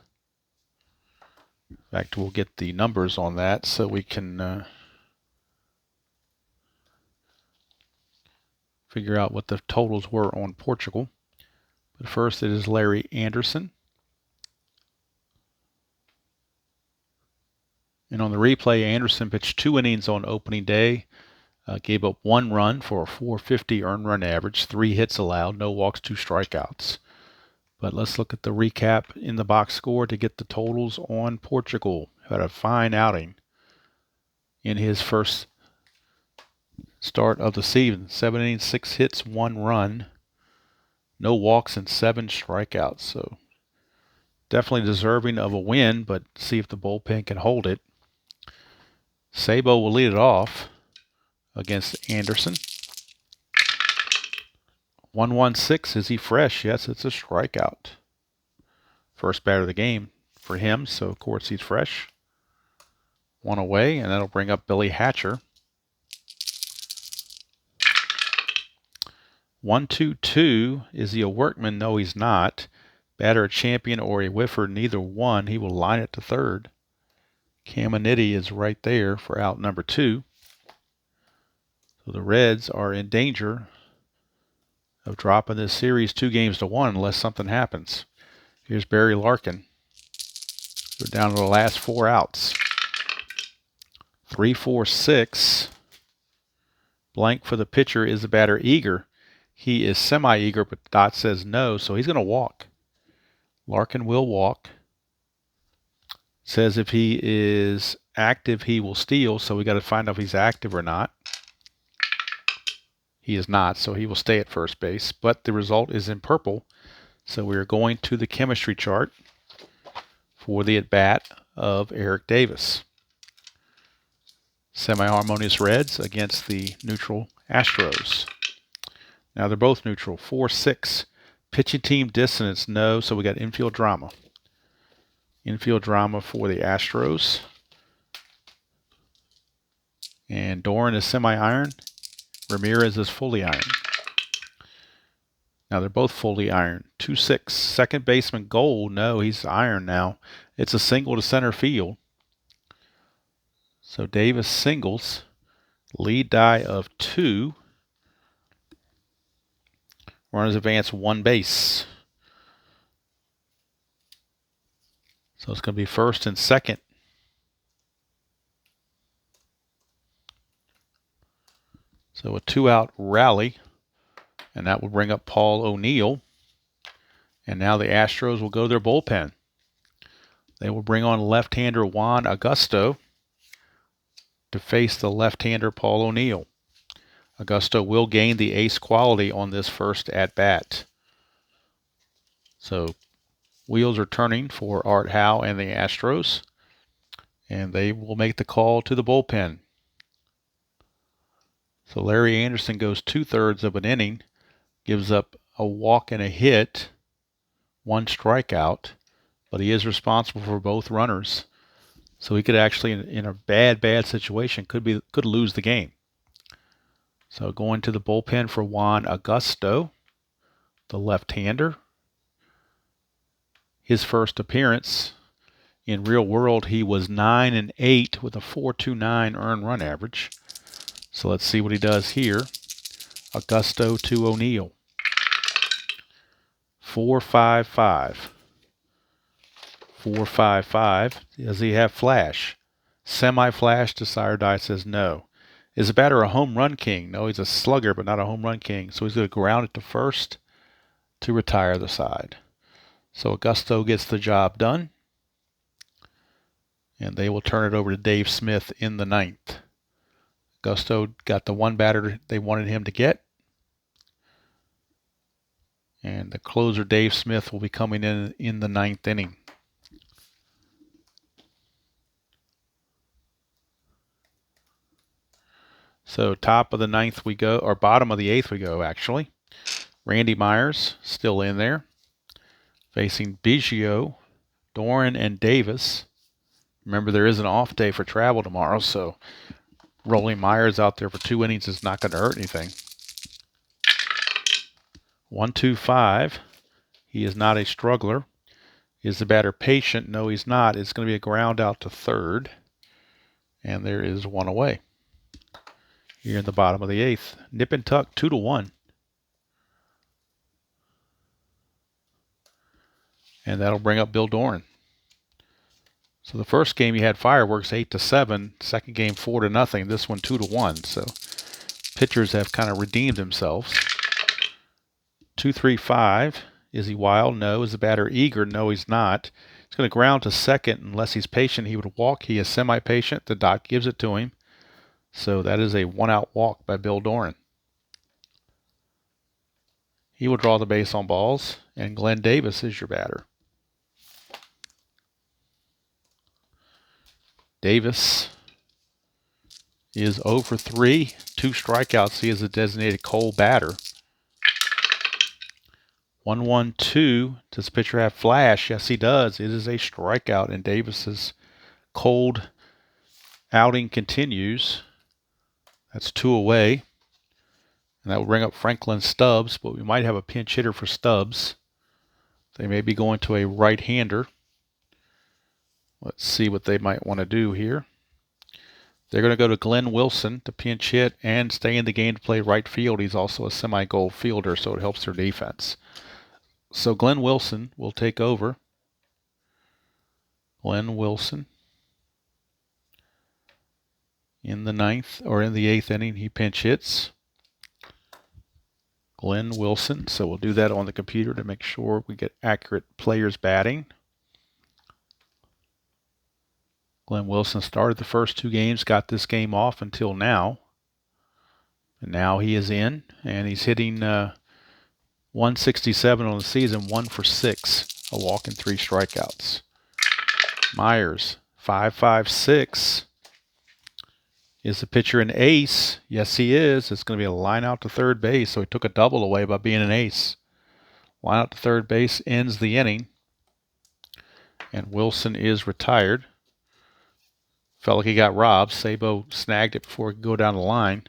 In fact, we'll get the numbers on that so we can figure out what the totals were on Portugal. But first it is Larry Anderson. And on the replay, Anderson pitched 2 innings on opening day. Gave up 1 run for a 450 earned run average, 3 hits allowed, no walks, 2 strikeouts. But let's look at the recap in the box score to get the totals on Portugal. Had a fine outing in his first start of the season. 7 innings, 6 hits, 1 run, no walks, and 7 strikeouts. So definitely deserving of a win, but see if the bullpen can hold it. Sabo will lead it off against Anderson. 1-1-6. Is he fresh? Yes, it's a strikeout. First batter of the game for him, so of course he's fresh. 1 away, and that'll bring up Billy Hatcher. 1-2-2. Is he a workman? No, he's not. Batter a champion or a whiffer? Neither one. He will line it to third. Caminiti is right there for out number 2. So the Reds are in danger of dropping this series 2-1 unless something happens. Here's Barry Larkin. We're down to the last 4 outs. 3-4-6. Blank for the pitcher. Is the batter eager? He is semi-eager, but the dot says no, so he's going to walk. Larkin will walk. Says if he is active, he will steal, so we got to find out if he's active or not. He is not, so he will stay at first base, but the result is in purple. So we are going to the chemistry chart for the at-bat of Eric Davis. Semi-harmonious Reds against the neutral Astros. Now they're both neutral. 4-6. Pitching team dissonance, no, so we got infield drama. Infield drama for the Astros. And Doran is semi-iron. Ramirez is fully iron. Now they're both fully iron. 2-6. Second baseman Gold. No, he's iron now. It's a single to center field. So Davis singles. Lead die of 2. Runners advance 1 base. So it's going to be first and second. So a 2-out rally And that will bring up Paul O'Neill. And now the Astros will go to their bullpen. They will bring on left-hander Juan Augusto to face the left-hander Paul O'Neill. Augusto will gain the ace quality on this first at-bat. So wheels are turning for Art Howe and the Astros, and they will make the call to the bullpen. So Larry Anderson goes 2/3 of an inning, gives up a walk and a hit, 1 strikeout, but he is responsible for both runners. So he could actually, in a bad situation, could lose the game. So going to the bullpen for Juan Augusto, the left-hander. His first appearance in real world, he was 9-8 with a 4.29 earned run average. So let's see what he does here. Augusto to O'Neill. 4.55. 4.55. Does he have flash? Semi-flash. Desire Die says no. Is the batter a home run king? No, he's a slugger, but not a home run king. So he's going to ground it to first to retire the side. So Augusto gets the job done. And they will turn it over to Dave Smith in the 9th. Augusto got the one batter they wanted him to get. And the closer, Dave Smith, will be coming in the 9th inning. So top of the 9th we go, or bottom of the 8th we go, actually. Randy Myers still in there, facing Biggio, Doran, and Davis. Remember, there is an off day for travel tomorrow, so rolling Myers out there for 2 innings is not going to hurt anything. 1-2-5. He is not a struggler. Is the batter patient? No, he's not. It's going to be a ground out to third. And there is one away. Here in the bottom of the 8th. Nip and tuck, 2-1. And that'll bring up Bill Doran. So the first game he had fireworks 8-7. Second game 4-0. This one 2-1. So pitchers have kind of redeemed themselves. 2-3-5. Is he wild? No. Is the batter eager? No, he's not. He's going to ground to second. Unless he's patient, he would walk. He is semi-patient. The doc gives it to him. So that is a 1-out walk by Bill Doran. He will draw the base on balls, and Glenn Davis is your batter. Davis is 0 for 3, 2 strikeouts. He is a designated cold batter. 1-1-2. Does the pitcher have flash? Yes, he does. It is a strikeout, and Davis's cold outing continues. That's 2 away. And that will bring up Franklin Stubbs, but we might have a pinch hitter for Stubbs. They may be going to a right-hander. Let's see what they might want to do here. They're going to go to Glenn Wilson to pinch hit and stay in the game to play right field. He's also a semi-goal fielder, so it helps their defense. So Glenn Wilson will take over. Glenn Wilson. In the 9th, or in the 8th inning, he pinch hits. Glenn Wilson. So we'll do that on the computer to make sure we get accurate players batting. Glenn Wilson started the first 2 games, got this game off until now. And now he is in, and he's hitting 167 on the season, 1 for 6, a walk and 3 strikeouts. Myers, 5.56. Is the pitcher an ace? Yes, he is. It's going to be a line out to third base, so he took a double away by being an ace. Line out to third base ends the inning, and Wilson is retired. Felt like he got robbed. Sabo snagged it before he could go down the line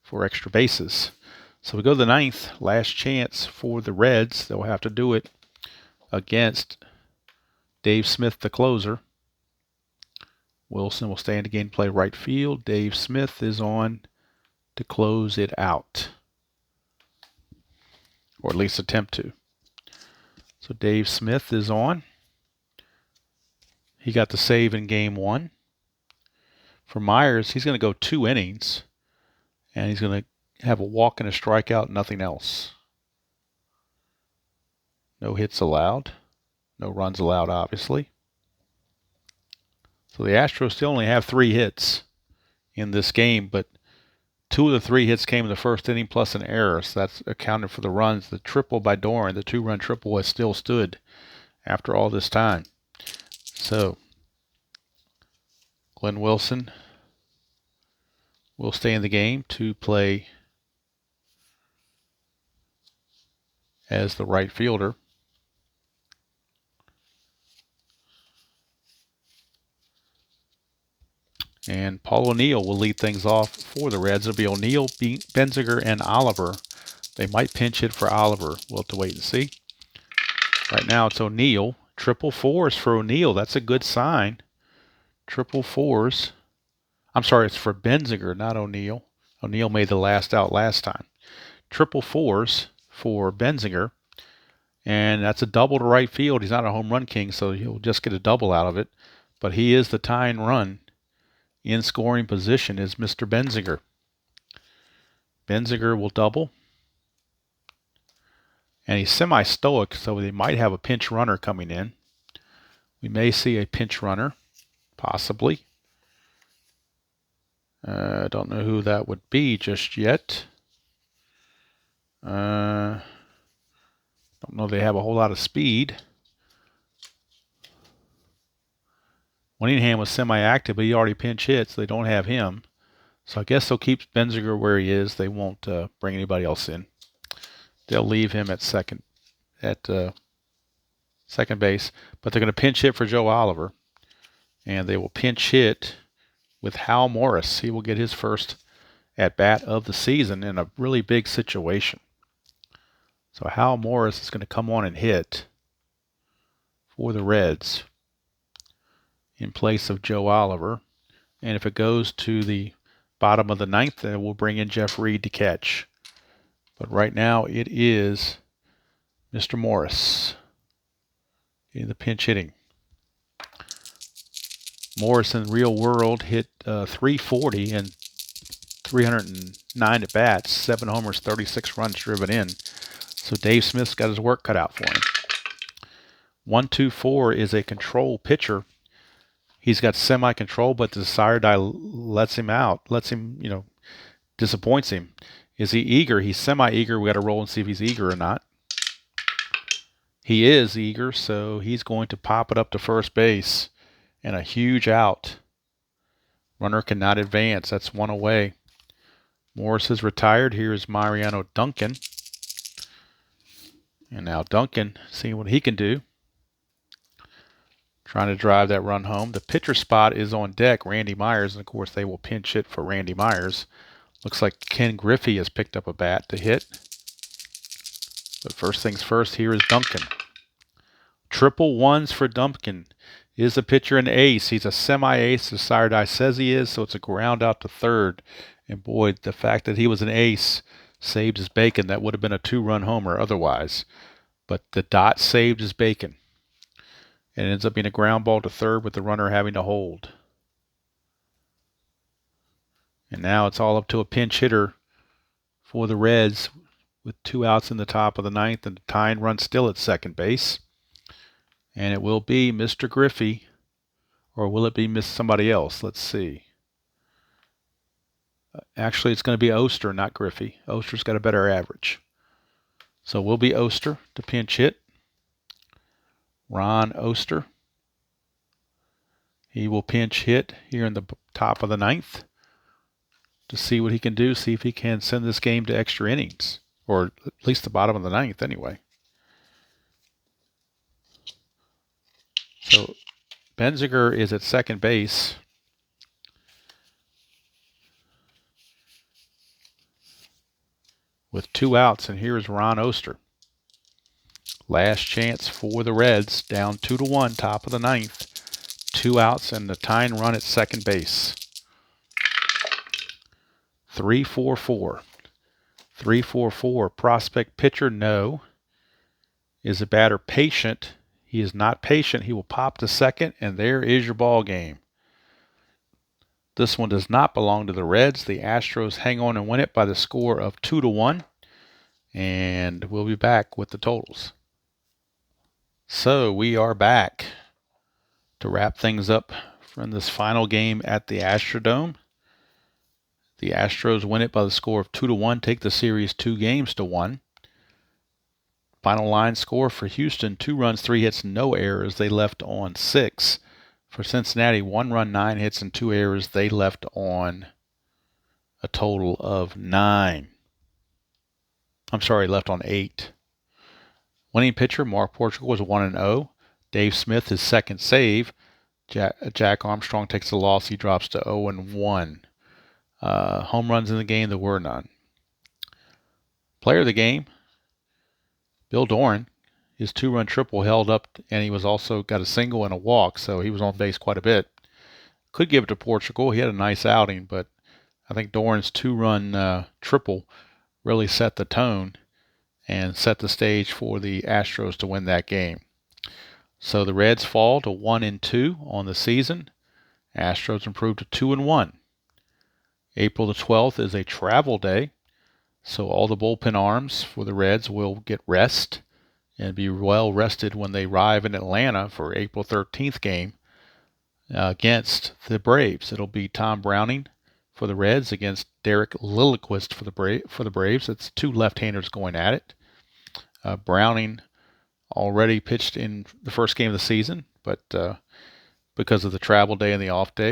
for extra bases. So we go to the 9th, last chance for the Reds. They'll have to do it against Dave Smith, the closer. Wilson will stay in the game to play right field. Dave Smith is on to close it out, or at least attempt to. So Dave Smith is on. He got the save in game 1. For Myers, he's going to go 2 innings, and he's going to have a walk and a strikeout, nothing else. No hits allowed. No runs allowed, obviously. So the Astros still only have 3 hits in this game, but 2 of the 3 hits came in the first inning plus an error, so that's accounted for the runs. The triple by Doran, the 2-run triple, has still stood after all this time. So Glenn Wilson will stay in the game to play as the right fielder. And Paul O'Neill will lead things off for the Reds. It'll be O'Neill, Benziger, and Oliver. They might pinch hit for Oliver. We'll have to wait and see. Right now it's O'Neill. Triple fours for O'Neill. That's a good sign. Triple fours. I'm sorry, it's for Benziger, not O'Neill. O'Neill made the last out last time. Triple fours for Benziger. And that's a double to right field. He's not a home run king, so he'll just get a double out of it. But he is the tying run. In scoring position is Mr. Benziger. Benziger will double. And he's semi-stoic, so they might have a pinch runner coming in. We may see a pinch runner, possibly. I don't know who that would be just yet. Don't know if they have a whole lot of speed. Winningham was semi-active, but he already pinch hit, so they don't have him. So I guess they'll keep Benziger where he is. They won't bring anybody else in. They'll leave him at second base, but they're going to pinch hit for Joe Oliver, and they will pinch hit with Hal Morris. He will get his first at-bat of the season in a really big situation. So Hal Morris is going to come on and hit for the Reds in place of Joe Oliver. And if it goes to the bottom of the 9th, then we'll bring in Jeff Reed to catch. But right now it is Mr. Morris in the pinch hitting. Morris in the real world hit 340 and 309 at bats, 7 homers, 36 runs driven in. So Dave Smith's got his work cut out for him. 1-2-4 is a control pitcher. He's got semi-control, but the desired die lets him out, disappoints him. Is he eager? He's semi-eager. We got to roll and see if he's eager or not. He is eager, so he's going to pop it up to first base. And a huge out. Runner cannot advance. That's 1 away. Morris is retired. Here is Mariano Duncan. And now Duncan, seeing what he can do. Trying to drive that run home. The pitcher spot is on deck, Randy Myers. And, of course, they will pinch hit for Randy Myers. Looks like Ken Griffey has picked up a bat to hit. But first things first, here is Duncan. Triple ones for Duncan. Is the pitcher an ace? He's a semi-ace. The sire die says he is, so it's a ground out to third. And, boy, the fact that he was an ace saved his bacon. That would have been a 2-run homer otherwise. But the dot saved his bacon. And it ends up being a ground ball to third with the runner having to hold. And now it's all up to a pinch hitter for the Reds with 2 outs in the top of the 9th and the tying run still at second base. And it will be Mr. Griffey, or will it be somebody else? Let's see. Actually, it's going to be Oster, not Griffey. Oster's got a better average. So it will be Oster to pinch hit. Ron Oster. He will pinch hit here in the top of the 9th to see what he can do, see if he can send this game to extra innings, or at least the bottom of the 9th anyway. So Benziger is at second base. With 2 outs, and here is Ron Oster. Last chance for the Reds, down 2-1, top of the 9th. 2 outs and the tying run at second base. 3-4-4. 3-4-4. Prospect pitcher, no. Is the batter patient? He is not patient. He will pop to second, and there is your ball game. This one does not belong to the Reds. The Astros hang on and win it by the score of 2-1. And we'll be back with the totals. So we are back to wrap things up from this final game at the Astrodome. The Astros win it by the score of 2-1, take the series 2-1. Final line score for Houston, 2 runs, 3 hits, no errors. They left on 6. For Cincinnati, 1 run, 9 hits, and 2 errors. They left on a total of 9. I'm sorry, left on 8. Winning pitcher, Mark Portugal, was 1-0. Dave Smith, his second save. Jack Armstrong takes the loss. He drops to 0-1. Home runs in the game, there were none. Player of the game, Bill Doran. His 2-run triple held up, and he was also got a single and a walk, so he was on base quite a bit. Could give it to Portugal. He had a nice outing, but I think Doran's 2-run triple really set the tone and set the stage for the Astros to win that game. So the Reds fall to 1-2 on the season. Astros improve to 2-1. April the 12th is a travel day, so all the bullpen arms for the Reds will get rest and be well rested when they arrive in Atlanta for April 13th game against the Braves. It'll be Tom Browning for the Reds against Derek Lilliquist for the Braves. It's 2 left-handers going at it. Browning already pitched in the first game of the season, but because of the travel day and the off day,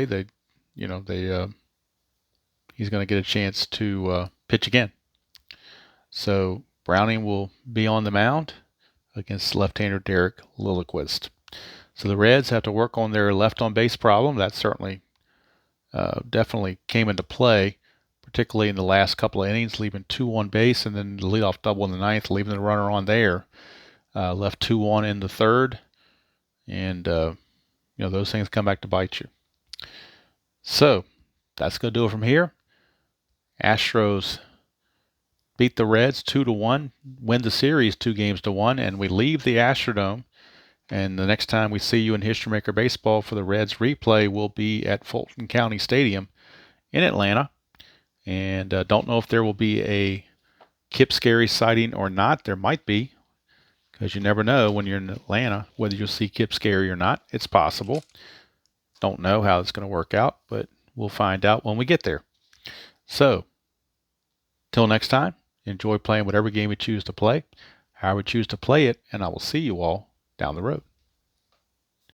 he's going to get a chance to pitch again. So Browning will be on the mound against left-hander Derek Lilliquist. So the Reds have to work on their left-on-base problem. That certainly definitely came into play, particularly in the last couple of innings, leaving 2 on base and then the leadoff double in the ninth, leaving the runner on there. Left 2 on in the third, and those things come back to bite you. So that's going to do it from here. Astros beat the Reds 2-1, win the series 2-1, and we leave the Astrodome. And the next time we see you in History Maker Baseball for the Reds replay will be at Fulton County Stadium in Atlanta. And don't know if there will be a Kip Scarry sighting or not. There might be, because you never know when you're in Atlanta whether you'll see Kip Scarry or not. It's possible. Don't know how it's going to work out, but we'll find out when we get there. So, till next time, enjoy playing whatever game you choose to play, however you choose to play it, and I will see you all down the road.